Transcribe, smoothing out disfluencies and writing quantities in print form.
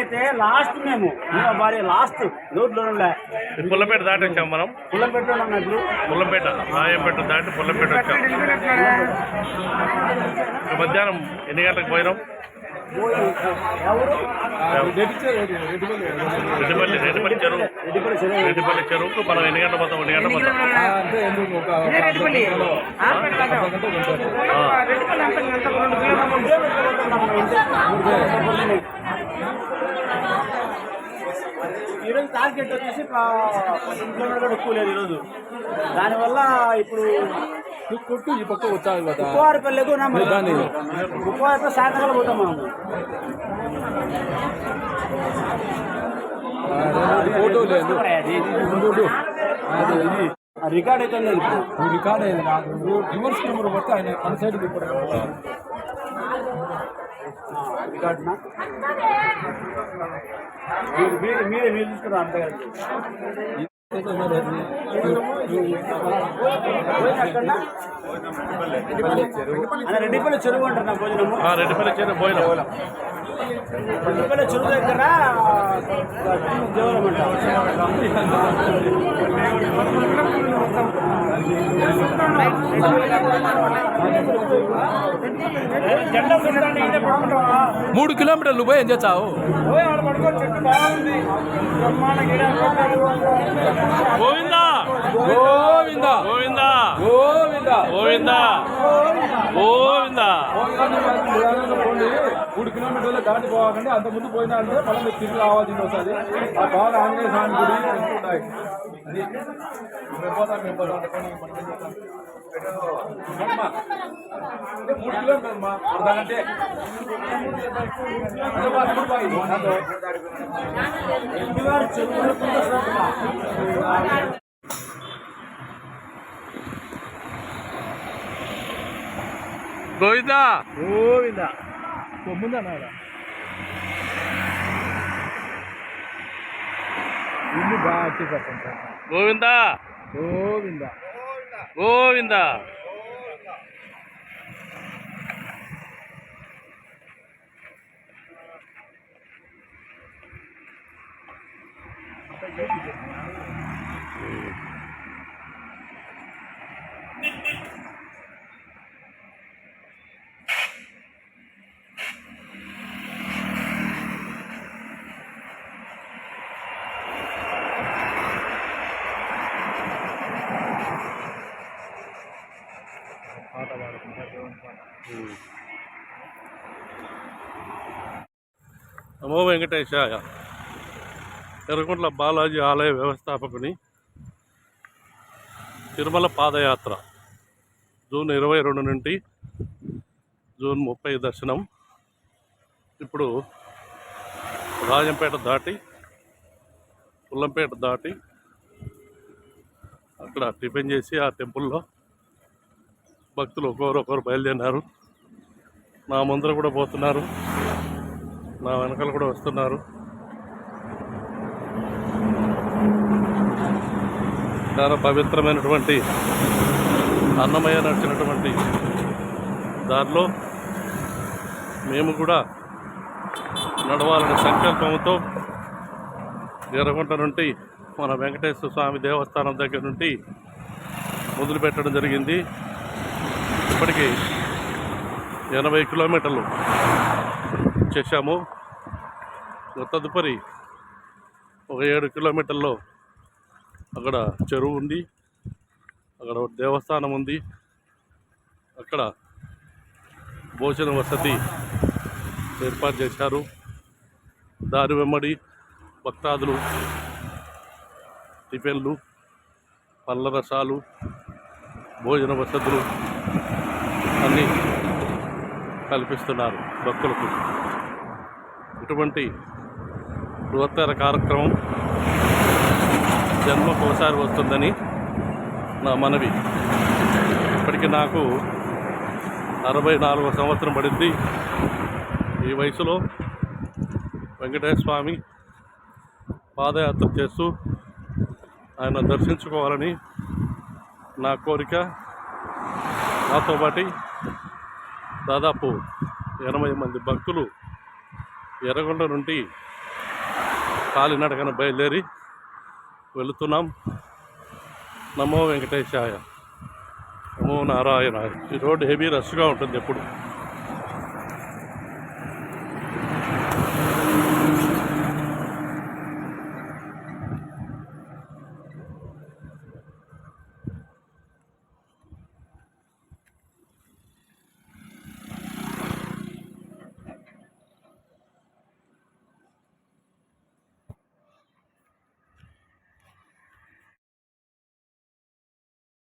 అయితే లాస్ట్ మేము భారీ లాస్ట్ రోడ్లో పుల్లపేట దాటి వచ్చాం మనం. పుల్లపేట ఇప్పుడు పుల్లపేట రాయంపేట దాటి పుల్లపేట వచ్చాం. మధ్యాహ్నం ఎన్ని గంటలకు పోయినాం? రెడ్డిపల్లి చెరువుకు మనం ఎన్ని గంటలు పోతాం? 1 గంట పోతాం. ఈరోజు టార్గెట్ వచ్చేసి 10 కిలోమీటర్లు ఎక్కువ లేదు ఈరోజు. దానివల్ల ఇప్పుడు కొట్టు ఈ పక్క వచ్చాలి కదా, ఉప్పవారిపల్లెకు ఉప్పవారిపల్లి సాయంత్రం పోతాం మనం. ఫోటో లేదు, రికార్డ్ అవుతుంది. రికార్డ్ అయింది నాకు. రివర్స్ కెమెరా పడితే ఆయన మన సైడ్ రికార్డునా మీరే మీరు చూసుకున్నారు అంతే కదా. రెడ్డిపల్లి చెరువు అంటారు భోజనము. రెడ్డిపల్లి చెరువు పోయినా. రెడ్డిపల్లి చెరువు దగ్గర దేవాలయం అంటారు. జెండా 3 కిలోమీటర్లు పోయి ఏం చేస్తావు? చెట్టు బాగుంది, గోవిందా గోవిందా గోవిందా గోవిందా గోవిందా గోవిందా. 3 కిలోమీటర్లు దాటి పోవాలంటే అంత ముందు పోయినా అంటే మళ్ళీ మీరు తిరిగి రావాల్సింది వస్తుంది. ఆ బాగా ఆంజనేయ స్వామి గుడి ఉన్నాయి. మేము పోతాం 3 కిలోమీటర్లు మా అర్ధగంటే గోవిందా గోవిందా ముందన్నా ఇల్లు బాగా అట్టిపడుతుంది. గోవిందా గోవిందా గోవిందా. నమో వెంకటేశాయ. ఎర్రగుంట్ల బాలాజీ ఆలయ వ్యవస్థాపకుని తిరుమల పాదయాత్ర జూన్ 22 నుండి జూన్ 30 దర్శనం. ఇప్పుడు రాజంపేట దాటి పుల్లంపేట దాటి అక్కడ టిఫిన్ చేసి ఆ టెంపుల్లో భక్తులు ఒకరు బయలుదేరినారు. నా ముందర కూడా పోతున్నారు, నా వెనకాల కూడా వస్తున్నారు. చాలా పవిత్రమైనటువంటి అన్నమయ్య నడిచినటువంటి దారిలో మేము కూడా నడవాలనే సంకల్పంతో ఎర్రగుంట నుండి మన వెంకటేశ్వర స్వామి దేవస్థానం దగ్గర నుండి మొదలుపెట్టడం జరిగింది. ఇప్పటికీ 80 కిలోమీటర్లు చేశాము. తదుపరి ఒక 7 కిలోమీటర్లో అక్కడ చెరువు ఉంది, అక్కడ దేవస్థానం ఉంది. అక్కడ భోజన వసతి ఏర్పాటు చేశారు. దారి వెంబడి భక్తాదులు టిఫిన్లు, పళ్ళ రసాలు, భోజన వసతులు అన్నీ కల్పిస్తున్నారు భక్తులకు. ఇటువంటి బృహత్తర కార్యక్రమం జన్మకు ఒకసారి వస్తుందని నా మనవి. ఇప్పటికి నాకు 64వ సంవత్సరం పడింది. ఈ వయసులో వెంకటేశ్వర స్వామి పాదయాత్ర చేస్తూ ఆయన దర్శించుకోవాలని నా కోరిక. నాతో పాటు దాదాపు 80 మంది భక్తులు ఎర్రగొండ నుండి కాలినడకన బయలుదేరి వెళుతున్నాం. నమో వెంకటేశాయ, నమో నారాయణ. ఈ రోడ్డు హెవీ రష్గా ఉంటుంది ఎప్పుడు.